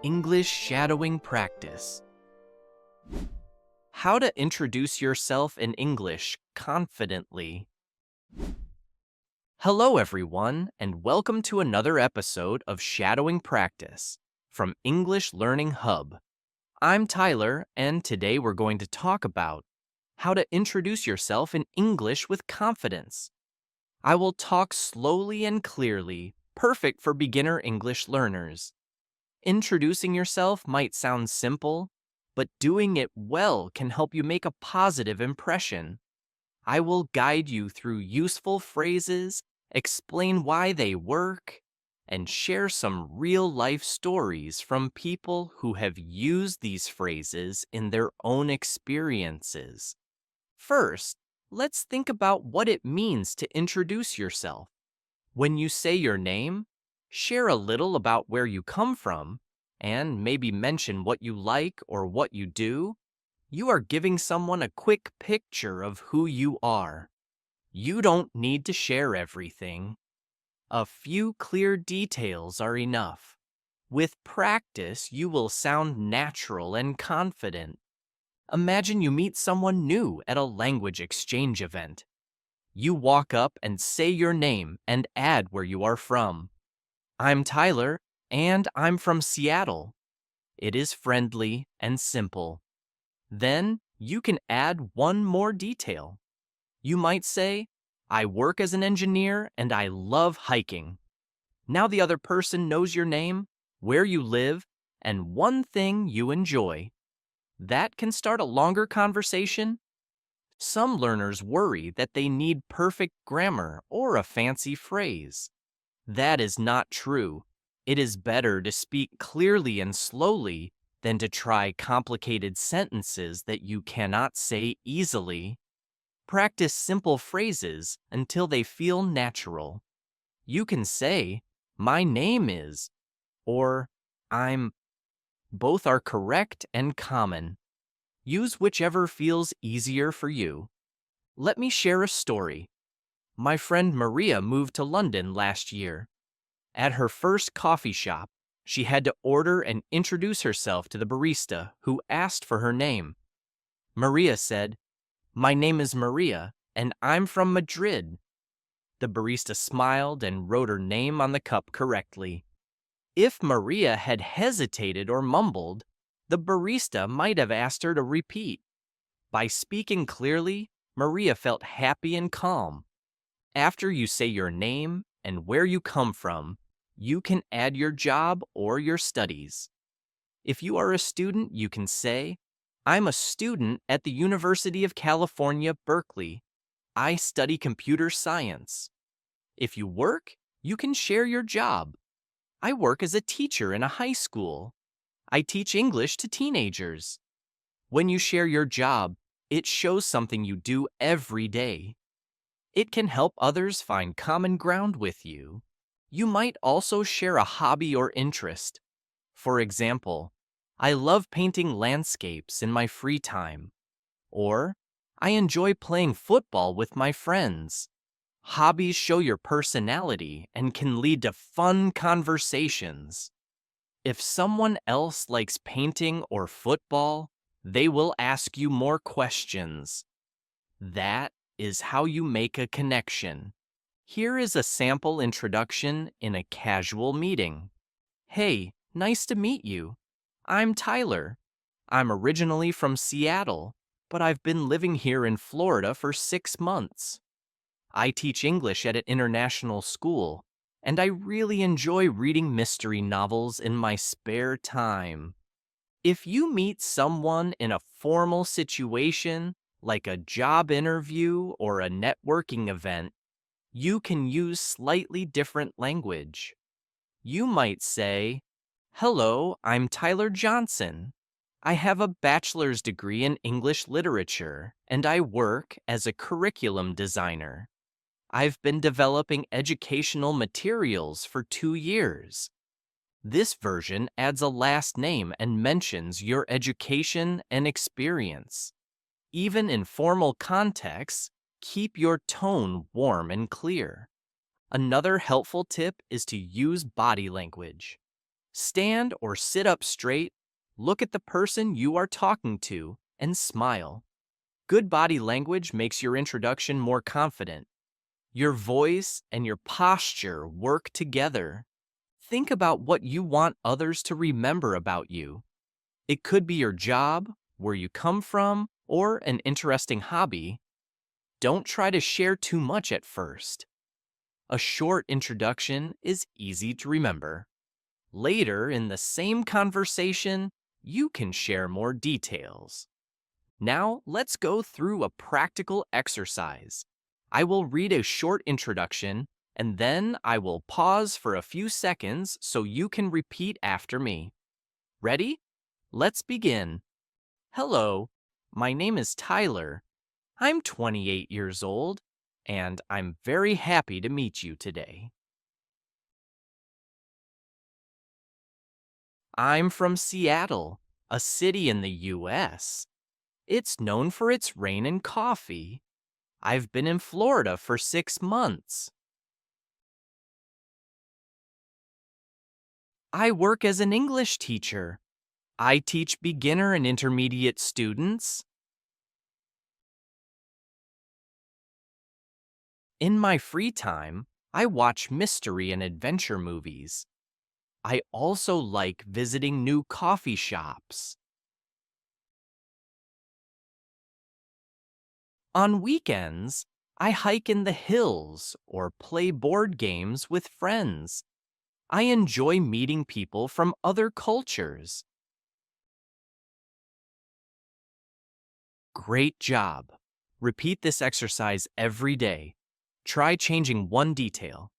English shadowing practice. How to introduce yourself in English confidently. Hello, everyone, and welcome to another episode of Shadowing Practice from English Learning Hub. I'm Tyler, and today we're going to talk about how to introduce yourself in English with confidence. I will talk slowly and clearly, perfect for beginner English learners. Introducing yourself might sound simple, but doing it well can help you make a positive impression. I will guide you through useful phrases, explain why they work, and share some real-life stories from people who have used these phrases in their own experiences. First, let's think about what it means to introduce yourself. When you say your name, share a little about where you come from, and maybe mention what you like or what you do. You are giving someone a quick picture of who you are. You don't need to share everything. A few clear details are enough. With practice, you will sound natural and confident. Imagine you meet someone new at a language exchange event. You walk up and say your name and add where you are from. I'm Tyler, and I'm from Seattle. It is friendly and simple. Then you can add one more detail. You might say, I work as an engineer and I love hiking. Now the other person knows your name, where you live, and one thing you enjoy. That can start a longer conversation. Some learners worry that they need perfect grammar or a fancy phrase. That is not true. It is better to speak clearly and slowly than to try complicated sentences that you cannot say easily. Practice simple phrases until they feel natural. You can say, my name is, or I'm. Both are correct and common. Use whichever feels easier for you. Let me share a story. My friend Maria moved to London last year. At her first coffee shop, she had to order and introduce herself to the barista who asked for her name. Maria said, "My name is Maria, and I'm from Madrid." The barista smiled and wrote her name on the cup correctly. If Maria had hesitated or mumbled, the barista might have asked her to repeat. By speaking clearly, Maria felt happy and calm. After you say your name and where you come from, you can add your job or your studies. If you are a student, you can say, I'm a student at the University of California, Berkeley. I study computer science. If you work, you can share your job. I work as a teacher in a high school. I teach English to teenagers. When you share your job, it shows something you do every day. It can help others find common ground with you. You might also share a hobby or interest. For example, I love painting landscapes in my free time. Or, I enjoy playing football with my friends. Hobbies show your personality and can lead to fun conversations. If someone else likes painting or football, they will ask you more questions. That is how you make a connection. Here is a sample introduction in a casual meeting. Hey, nice to meet you. I'm Tyler. I'm originally from Seattle, but I've been living here in Florida for 6 months. I teach English at an international school, and I really enjoy reading mystery novels in my spare time. If you meet someone in a formal situation, like a job interview or a networking event, you can use slightly different language. You might say, Hello, I'm Tyler Johnson. I have a bachelor's degree in English literature, and I work as a curriculum designer. I've been developing educational materials for 2 years. This version adds a last name and mentions your education and experience. Even in formal contexts, keep your tone warm and clear. Another helpful tip is to use body language. Stand or sit up straight, look at the person you are talking to, and smile. Good body language makes your introduction more confident. Your voice and your posture work together. Think about what you want others to remember about you. It could be your job, where you come from, or an interesting hobby. Don't try to share too much at first. A short introduction is easy to remember. Later in the same conversation, you can share more details. Now, let's go through a practical exercise. I will read a short introduction, and then I will pause for a few seconds so you can repeat after me. Ready? Let's begin. Hello, my name is Tyler. I'm 28 years old, and I'm very happy to meet you today. I'm from Seattle, a city in the US. It's known for its rain and coffee. I've been in Florida for 6 months. I work as an English teacher. I teach beginner and intermediate students. In my free time, I watch mystery and adventure movies. I also like visiting new coffee shops. On weekends, I hike in the hills or play board games with friends. I enjoy meeting people from other cultures. Great job. Repeat this exercise every day. Try changing one detail.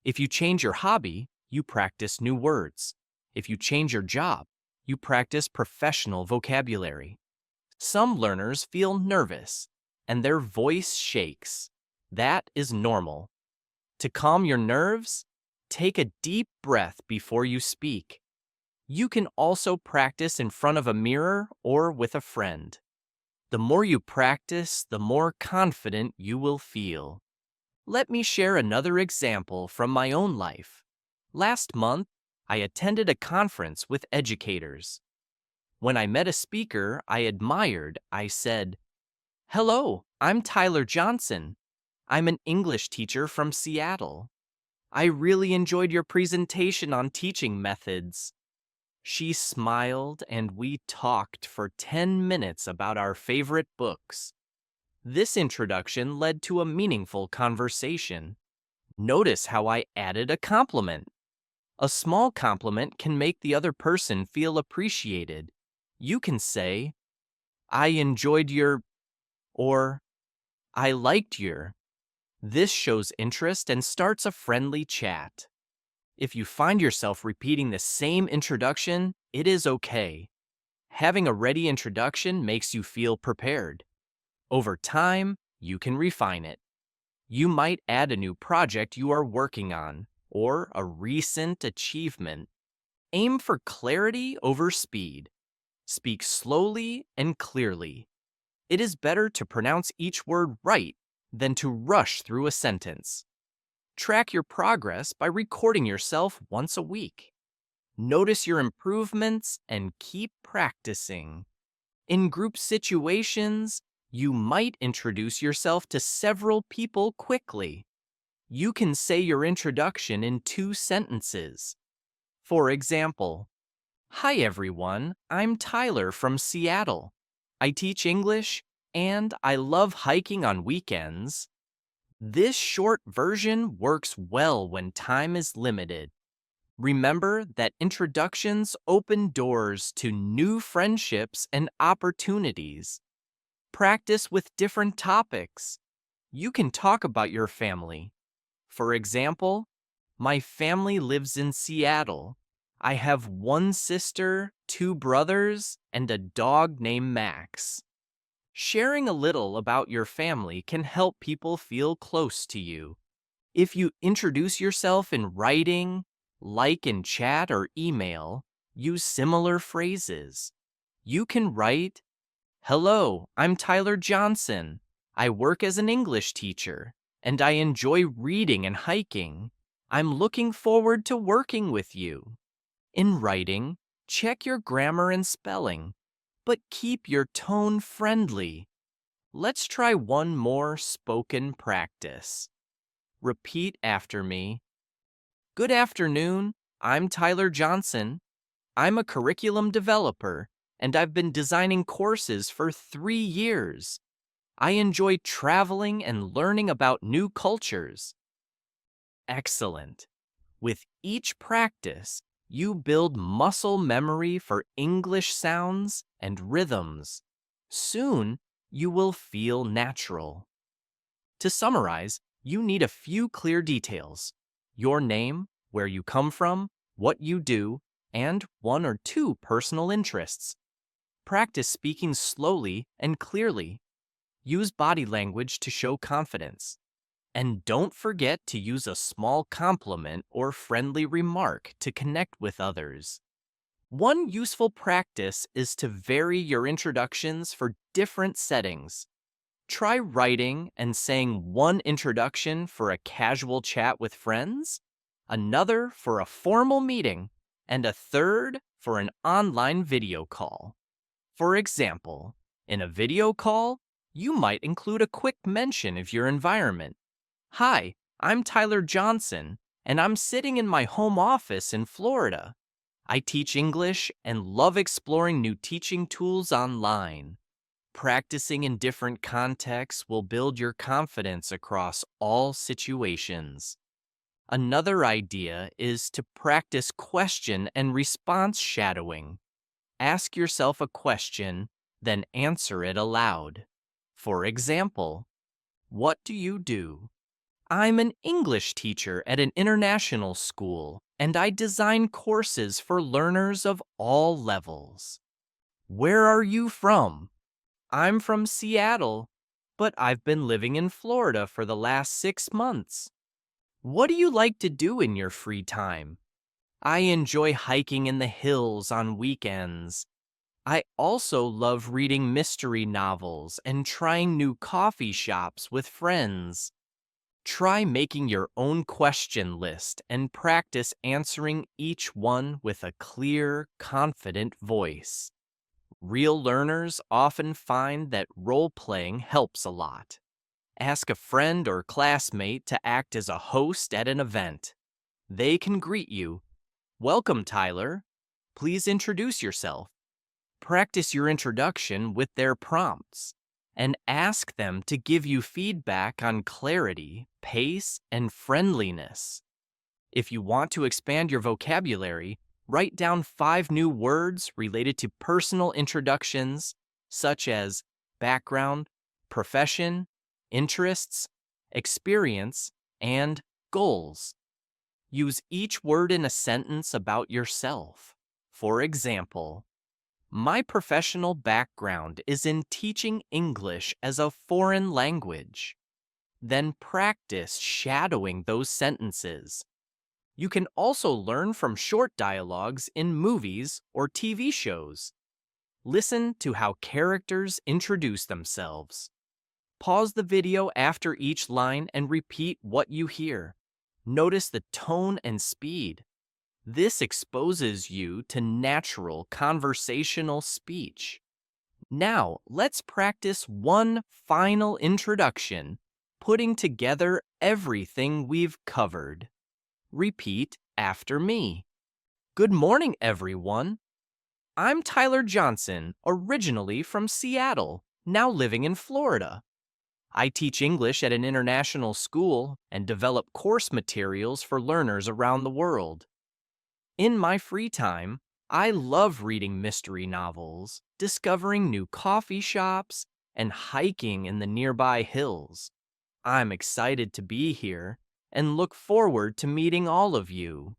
If you change your hobby, you practice new words. If you change your job, you practice professional vocabulary. Some learners feel nervous and their voice shakes. That is normal. To calm your nerves, take a deep breath before you speak. You can also practice in front of a mirror or with a friend. The more you practice, the more confident you will feel. Let me share another example from my own life. Last month, I attended a conference with educators. When I met a speaker I admired, I said, "Hello, I'm Tyler Johnson. I'm an English teacher from Seattle. I really enjoyed your presentation on teaching methods." She smiled and we talked for 10 minutes about our favorite books. This introduction led to a meaningful conversation. Notice how I added a compliment. A small compliment can make the other person feel appreciated. You can say, "I enjoyed your," or "I liked your." This shows interest and starts a friendly chat. If you find yourself repeating the same introduction, it is okay. Having a ready introduction makes you feel prepared. Over time, you can refine it. You might add a new project you are working on, or a recent achievement. Aim for clarity over speed. Speak slowly and clearly. It is better to pronounce each word right than to rush through a sentence. Track your progress by recording yourself once a week. Notice your improvements and keep practicing. In group situations, you might introduce yourself to several people quickly. You can say your introduction in 2 sentences. For example, "Hi everyone, I'm Tyler from Seattle. I teach English and I love hiking on weekends." This short version works well when time is limited. Remember that introductions open doors to new friendships and opportunities. Practice with different topics. You can talk about your family. For example, "My family lives in Seattle. I have one sister, 2 brothers, and a dog named Max." Sharing a little about your family can help people feel close to you. If you introduce yourself in writing, like in chat or email, use similar phrases. You can write, "Hello, I'm Tyler Johnson. I work as an English teacher, and I enjoy reading and hiking. I'm looking forward to working with you." In writing, check your grammar and spelling, but keep your tone friendly. Let's try one more spoken practice. Repeat after me. Good afternoon, I'm Tyler Johnson. I'm a curriculum developer, and I've been designing courses for 3 years. I enjoy traveling and learning about new cultures. Excellent. With each practice, you build muscle memory for English sounds and rhythms. Soon, you will feel natural. To summarize, you need a few clear details: your name, where you come from, what you do, and 1 or 2 personal interests. Practice speaking slowly and clearly. Use body language to show confidence. And don't forget to use a small compliment or friendly remark to connect with others. One useful practice is to vary your introductions for different settings. Try writing and saying one introduction for a casual chat with friends, another for a formal meeting, and a third for an online video call. For example, in a video call, you might include a quick mention of your environment. Hi, I'm Tyler Johnson, and I'm sitting in my home office in Florida. I teach English and love exploring new teaching tools online. Practicing in different contexts will build your confidence across all situations. Another idea is to practice question and response shadowing. Ask yourself a question, then answer it aloud. For example, what do you do? I'm an English teacher at an international school, and I design courses for learners of all levels. Where are you from? I'm from Seattle, but I've been living in Florida for the last 6 months. What do you like to do in your free time? I enjoy hiking in the hills on weekends. I also love reading mystery novels and trying new coffee shops with friends. Try making your own question list and practice answering each one with a clear, confident voice. Real learners often find that role-playing helps a lot. Ask a friend or classmate to act as a host at an event. They can greet you. Welcome, Tyler. Please introduce yourself. Practice your introduction with their prompts, and ask them to give you feedback on clarity, pace, and friendliness. If you want to expand your vocabulary, write down 5 new words related to personal introductions, such as background, profession, interests, experience, and goals. Use each word in a sentence about yourself. For example, my professional background is in teaching English as a foreign language. Then practice shadowing those sentences. You can also learn from short dialogues in movies or TV shows. Listen to how characters introduce themselves. Pause the video after each line and repeat what you hear. Notice the tone and speed. This exposes you to natural conversational speech. Now, let's practice one final introduction, putting together everything we've covered. Repeat after me. Good morning, everyone. I'm Tyler Johnson, originally from Seattle, now living in Florida. I teach English at an international school and develop course materials for learners around the world. In my free time, I love reading mystery novels, discovering new coffee shops, and hiking in the nearby hills. I'm excited to be here and look forward to meeting all of you.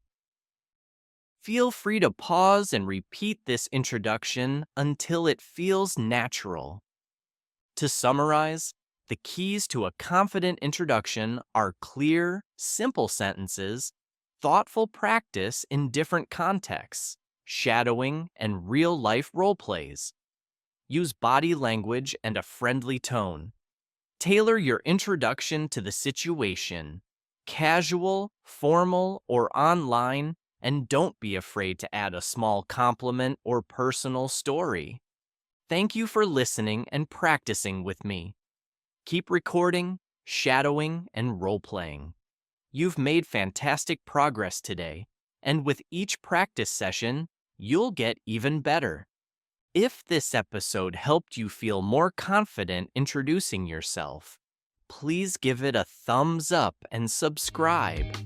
Feel free to pause and repeat this introduction until it feels natural. To summarize, the keys to a confident introduction are clear, simple sentences, thoughtful practice in different contexts, shadowing, and real-life role plays. Use body language and a friendly tone. Tailor your introduction to the situation, casual, formal, or online, and don't be afraid to add a small compliment or personal story. Thank you for listening and practicing with me. Keep recording, shadowing, and role-playing. You've made fantastic progress today, and with each practice session, you'll get even better. If this episode helped you feel more confident introducing yourself, please give it a thumbs up and subscribe.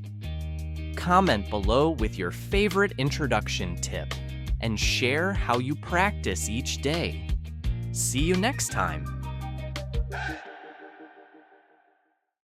Comment below with your favorite introduction tip and share how you practice each day. See you next time.